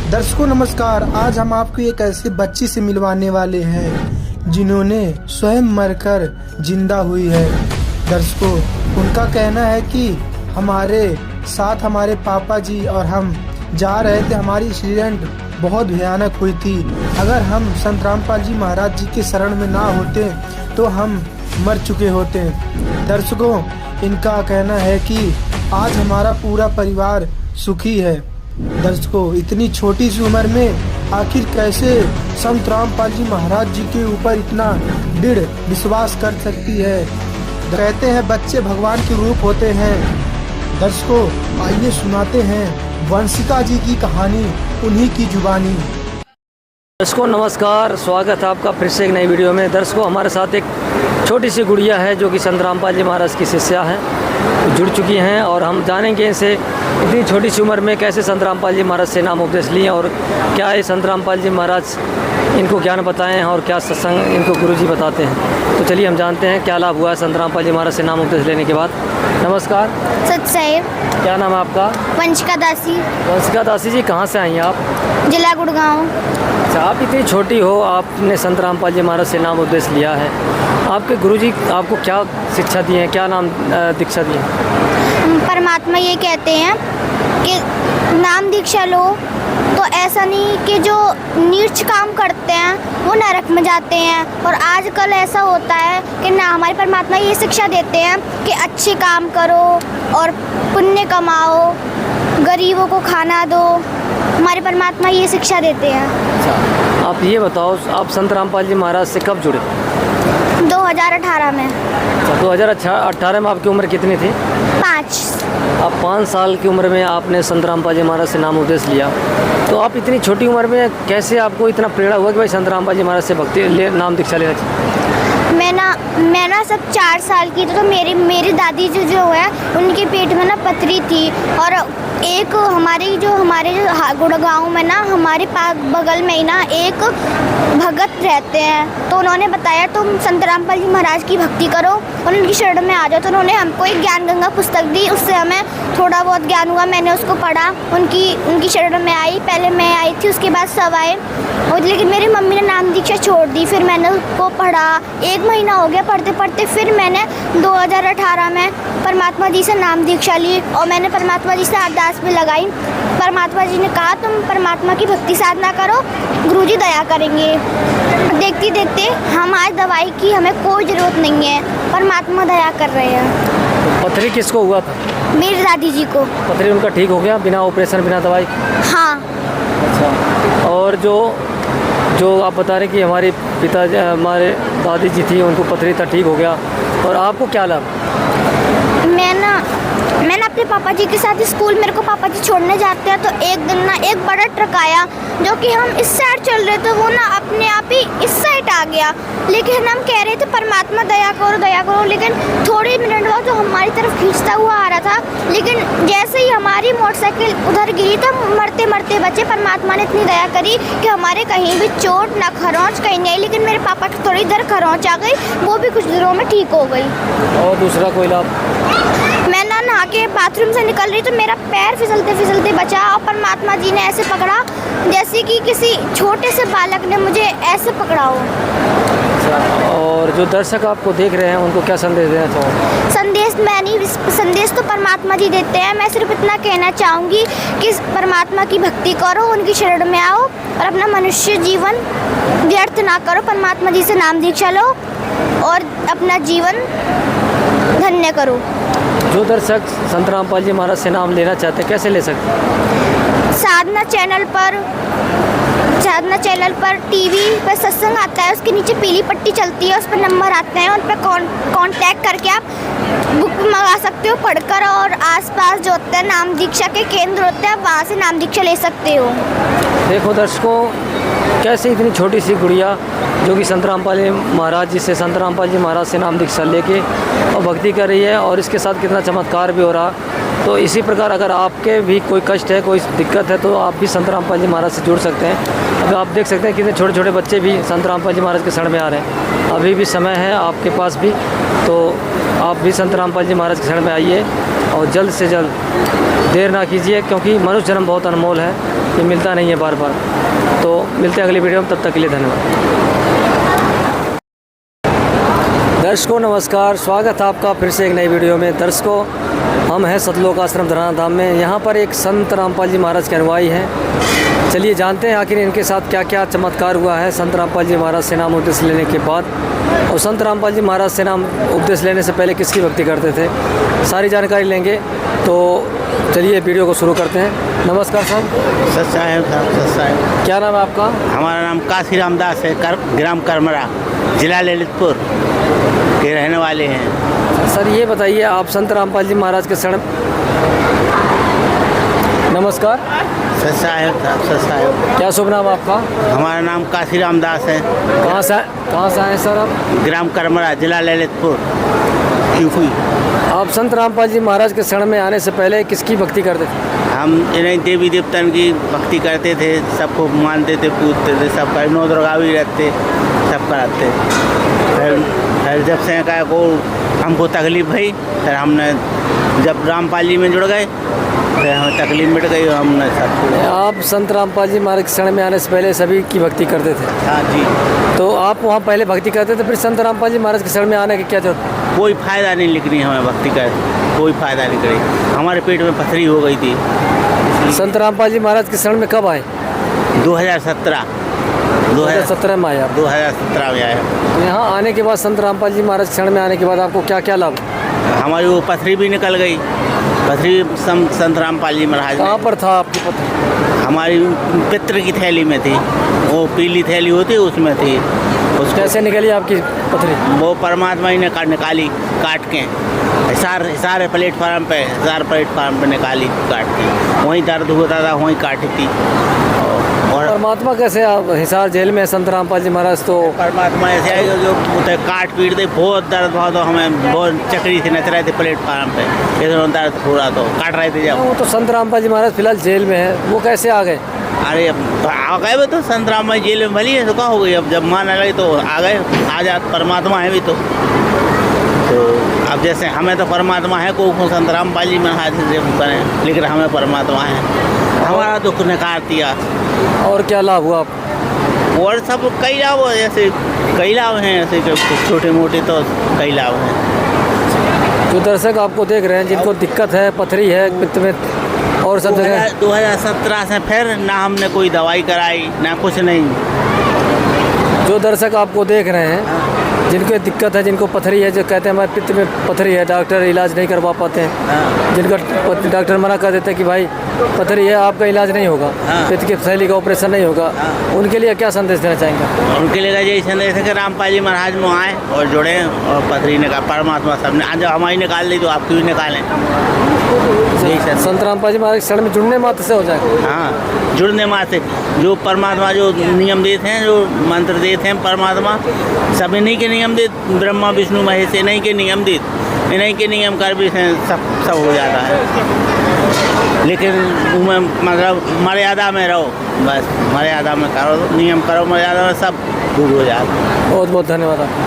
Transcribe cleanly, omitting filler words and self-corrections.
दर्शकों नमस्कार। आज हम आपको एक ऐसे बच्ची से मिलवाने वाले हैं जिन्होंने स्वयं मरकर जिंदा हुई है। दर्शकों, उनका कहना है कि हमारे साथ हमारे पापा जी और हम जा रहे थे, हमारी एक्सीडेंट बहुत भयानक हुई थी। अगर हम संत रामपाल जी महाराज जी के शरण में ना होते तो हम मर चुके होते। दर्शकों, इनका कहना है कि आज हमारा पूरा परिवार सुखी है। दर्शकों, इतनी छोटी सी उम्र में आखिर कैसे संत रामपाल जी महाराज जी के ऊपर इतना दृढ़ विश्वास कर सकती है। कहते हैं बच्चे भगवान के रूप होते हैं। दर्शकों, आइए सुनाते हैं वंशिका जी की कहानी, उन्हीं की जुबानी। दर्शकों नमस्कार, स्वागत है आपका फिर से एक नई वीडियो में। दर्शकों, हमारे साथ एक छोटी सी गुड़िया है जो कि संत रामपाल जी महाराज की शिष्या है, जुड़ चुकी हैं और हम जानेंगे इनसे इतनी छोटी सी उम्र में कैसे संत रामपाल जी महाराज से नाम उपदेश लिए और क्या है संत रामपाल जी महाराज इनको ज्ञान बताएं और क्या सत्संग इनको गुरुजी बताते हैं। तो चलिए हम जानते हैं क्या लाभ हुआ है संत रामपाल जी महाराज से नाम उपदेश लेने के बाद। नमस्कार। सतसाहिब। क्या नाम है आपका? वंशिका दासी। वंशिका दासी जी, कहाँ से आई हैं आप? जिला गुड़गांव। अच्छा, आप इतनी छोटी हो, आपने संत रामपाल जी महाराज से नाम उपदेश लिया है। आपके गुरुजी आपको क्या शिक्षा दी है, क्या नाम दीक्षा दी है? परमात्मा ये कहते हैं कि नाम दीक्षा लो तो ऐसा नहीं कि जो नीच काम करते हैं वो नरक में जाते हैं। और आजकल ऐसा होता है कि ना, हमारे परमात्मा ये शिक्षा देते हैं कि अच्छे काम करो और पुण्य कमाओ, गरीबों को खाना दो। हमारे परमात्मा ये शिक्षा देते हैं। अच्छा, आप ये बताओ, आप संत रामपाल जी महाराज से कब जुड़े? 2018 में। अच्छा, 2018 में आपकी उम्र कितनी थी? 5। आप 5 साल की उम्र में आपने संत रामपाल जी महाराज से नाम उपदेश लिया। तो आप इतनी छोटी उम्र में कैसे आपको इतना प्रेरणा हुआ कि भाई संत रामपाल जी महाराज से नाम दीक्षा लेना चाहिए? मैं ना सब 4 साल की थी तो मेरी दादी जी जो है उनके पेट में ना पथरी थी। और एक हमारे गुड़गांव में ना हमारे बगल में ही ना एक भगत रहते हैं, तो उन्होंने बताया तुम संत रामपाल जी महाराज की भक्ति करो और उनकी शरण में आ जाओ। तो उन्होंने हमको एक ज्ञान गंगा पुस्तक दी, उससे हमें थोड़ा बहुत ज्ञान हुआ। मैंने उसको पढ़ा, उनकी शरण में आई। पहले मैं आई थी, उसके बाद सब आए, और लेकिन मेरी मम्मी ने नाम दीक्षा छोड़ दी। फिर मैंने उसको पढ़ा, 1 महीना हो गया पढ़ते पढ़ते। फिर मैंने 2018 में परमात्मा जी से नाम दीक्षा ली और मैंने परमात्मा जी से अरदास भी लगाई। परमात्मा जी ने कहा तुम परमात्मा की भक्ति साधना करो, गुरुजी दया करेंगे। देखते देखते हम आज दवाई की हमें कोई ज़रूरत नहीं है, परमात्मा दया कर रहे हैं। तो पथरी किसको हुआ था? मेरी दादी जी को। पथरी उनका ठीक हो गया बिना ऑपरेशन, बिना दवाई? हाँ। अच्छा, और जो आप बता रहे कि हमारे हमारे दादी जी थी, उनको पथरी था, ठीक हो गया, और आपको क्या लाभ? मैंने अपने पापा जी के साथ स्कूल, मेरे को पापा जी छोड़ने जाते हैं, तो एक दिन ना एक बड़ा ट्रक आया जो कि हम इस साइड चल रहे थे, वो ना अपने आप ही इस साइड आ गया। लेकिन हम कह रहे थे परमात्मा दया करो, लेकिन थोड़े मिनट बाद जो हमारी तरफ खींचता हुआ आ रहा था। लेकिन जैसे ही हमारी मोटरसाइकिल उधर गिरी तो मरते मरते बचे। परमात्मा ने इतनी दया करी कि हमारे कहीं भी चोट ना, खरोंच कहीं नहीं आई। लेकिन मेरे पापा की थोड़ी देर खरोंच आ गई, वो भी कुछ दिनों में ठीक हो गई। और दूसरा कोई लाभ? मैं ना नहा के बाथरूम से निकल रही तो मेरा पैर फिसलते फिसलते बचा और परमात्मा जी ने ऐसे पकड़ा जैसे कि किसी छोटे से बालक ने मुझे ऐसे पकड़ा हो। और जो दर्शक आपको देख रहे हैं उनको क्या संदेश देना चाहोगे? संदेश तो परमात्मा जी देते हैं। मैं सिर्फ इतना कहना चाहूँगी कि परमात्मा की भक्ति करो, उनकी शरण में आओ और अपना मनुष्य जीवन व्यर्थ ना करो। परमात्मा जी से नाम दीक्षा लो और अपना जीवन धन्य करो। जो दर्शक संत रामपाल जी महाराज से नाम लेना चाहते हैं कैसे ले सकते हैं? साधना चैनल पर टीवी पर सत्संग आता है, उसके नीचे पीली पट्टी चलती है, उस पर नंबर आते हैं, उन पर कांटेक्ट करके आप बुक मंगा सकते हो पढ़कर। और आसपास जो होते हैं नाम दीक्षा के केंद्र होते हैं, आप वहाँ से नाम दीक्षा ले सकते हो। देखो दर्शकों, कैसे इतनी छोटी सी गुड़िया जो कि संत रामपाल जी महाराज जी से, संत रामपाल जी महाराज से नाम दीक्षा लेके और भक्ति कर रही है, और इसके साथ कितना चमत्कार भी हो रहा। तो इसी प्रकार अगर आपके भी कोई कष्ट है, कोई दिक्कत है, तो आप भी संत रामपाल जी महाराज से जुड़ सकते हैं। अब आप देख सकते हैं कितने छोटे छोटे बच्चे भी संत रामपाल जी महाराज के शरण में आ रहे हैं। अभी भी समय है आपके पास भी, तो आप भी संत रामपाल जी महाराज के शरण में आइए और जल्द से जल्द देर ना कीजिए, क्योंकि मनुष्य जन्म बहुत अनमोल है, ये मिलता नहीं है बार बार। तो मिलते हैं अगली वीडियो में, तब तक के लिए धन्यवाद। दर्शकों नमस्कार, स्वागत है आपका फिर से एक नई वीडियो में। दर्शकों, हम हैं सतलोक आश्रम धराना धाम में। यहाँ पर एक संत रामपाल जी महाराज के अनुयायी हैं। चलिए जानते हैं आखिर इनके साथ क्या क्या चमत्कार हुआ है संत रामपाल जी महाराज से नाम उपदेश लेने के बाद, और संत रामपाल जी महाराज से नाम उपदेश लेने से पहले किसकी भक्ति करते थे, सारी जानकारी लेंगे। तो चलिए वीडियो को शुरू करते हैं। नमस्कार साहब। सत साहेब साहब, सत साहेब। क्या नाम है आपका? हमारा नाम काशी रामदास है, ग्राम करमरा, जिला ललितपुर के रहने वाले हैं। सर ये बताइए, आप संत रामपाल जी महाराज के शरण। नमस्कार। सत साहेब साहब, सत साहेब। क्या शुभ नाम आपका? हमारा नाम काशी रामदास है। कहाँ से आए सर आप? ग्राम करमरा, जिला ललितपुर, यूपी। आप संत रामपाल जी महाराज के शरण में आने से पहले किसकी भक्ति करते थे? हम इन्हें देवी देवतन की भक्ति करते थे, सबको मानते थे, पूजते थे, सबका नौ दुर्गा भी रहते, सब कराते। फिर जब से का को हमको तकलीफ हुई, फिर हमने जब रामपाल जी में जुड़ गए, फिर हमें तकलीफ मिट गई, हमने सब। आप संत रामपाल जी महाराज के शरण में आने से पहले सभी की भक्ति करते थे? हाँ जी। तो आप वहाँ पहले भक्ति करते थे, फिर संत रामपाल जी महाराज के शरण में आने की क्या जरूरत? कोई फ़ायदा नहीं लिख रही हमें भक्ति कर, कोई फ़ायदा नहीं करी। हमारे पेट में पथरी हो गई थी। संत रामपाल जी महाराज के शरण में कब आए? 2017 में आए आप? 2017 में आए। तो यहाँ आने के बाद संत रामपाल जी महाराज के शरण में आने के बाद आपको क्या क्या लाभ? हमारी वो पथरी भी निकल गई। पथरी संत रामपाल जी महाराज। कहाँ पर था आपकी पथरी? हमारी पित्र की थैली में थी, वो पीली थैली होती उसमें थी। उस कैसे निकली आपकी पथरी? वो परमात्मा ही ने निकाली काट के, सारे प्लेटफार्म पे निकाली काट के। वहीं दर्द होता था, वहीं काटी थी। और परमात्मा कैसे? आप हिसार जेल में संत रामपाल जी महाराज तो परमात्मा ऐसे आएगा जो काट पीट दे, बहुत दर्द हुआ, तो हमें बहुत चक्री से नच रहे थे प्लेटफार्म पे, इधर दर्द पूरा तो काट रहे थे। जब वो तो संत रामपाल जी महाराज फिलहाल जेल में है, वो कैसे आ गए? अरे आ गए तो संत रामपाल जेल में भली है तो क्या हो गई, अब जब मान आ गई तो आ गए, आजाद परमात्मा है भी तो अब जैसे हमें तो परमात्मा है, को संत रामपाल जी महाराज से बने, लेकिन हमें परमात्मा है, हमारा दुख निकाल दिया। और क्या लाभ हुआ आप? और सब कई लाभ, ऐसे कई लाभ हैं, ऐसे छोटे मोटे तो कई लाभ हैं। जो दर्शक आपको देख रहे हैं, जिनको दिक्कत है, पथरी है पित्त में और सब जगह, 2017 से फिर ना हमने कोई दवाई कराई ना कुछ नहीं। जो दर्शक आपको देख रहे हैं, जिनको दिक्कत है, जिनको पथरी है, जो कहते हैं हमारे पित्त में पथरी है, डॉक्टर इलाज नहीं करवा पाते हैं, जिनका डॉक्टर मना कर देते हैं कि भाई पथरी है, आपका इलाज नहीं होगा, पित्त की थैली का ऑपरेशन नहीं होगा, उनके लिए क्या संदेश देना चाहेंगे? उनके लिए यही संदेश है कि रामपाल जी महाराज में आए और जुड़े, और पथरी ने कहा परमात्मा सबने आज जब हमारी निकाल दी तो आपकी भी निकालें। संत रामपाल जी महाराज शरण में जुड़ने मात्र से हो जाएगा? हाँ, जुड़ने मात्र जो परमात्मा जो नियम देते हैं, जो मंत्र देते हैं परमात्मा, सब इन्हीं के नियम देत, ब्रह्मा विष्णु महेश इन्हीं के नियम देत, इन्हीं के नियम कर भी सब हो जाता है। लेकिन मतलब मर्यादा में रहो, बस मर्यादा में करो, नियम करो, मर्यादा में सब दूर हो जाता है। बहुत बहुत धन्यवाद आपका।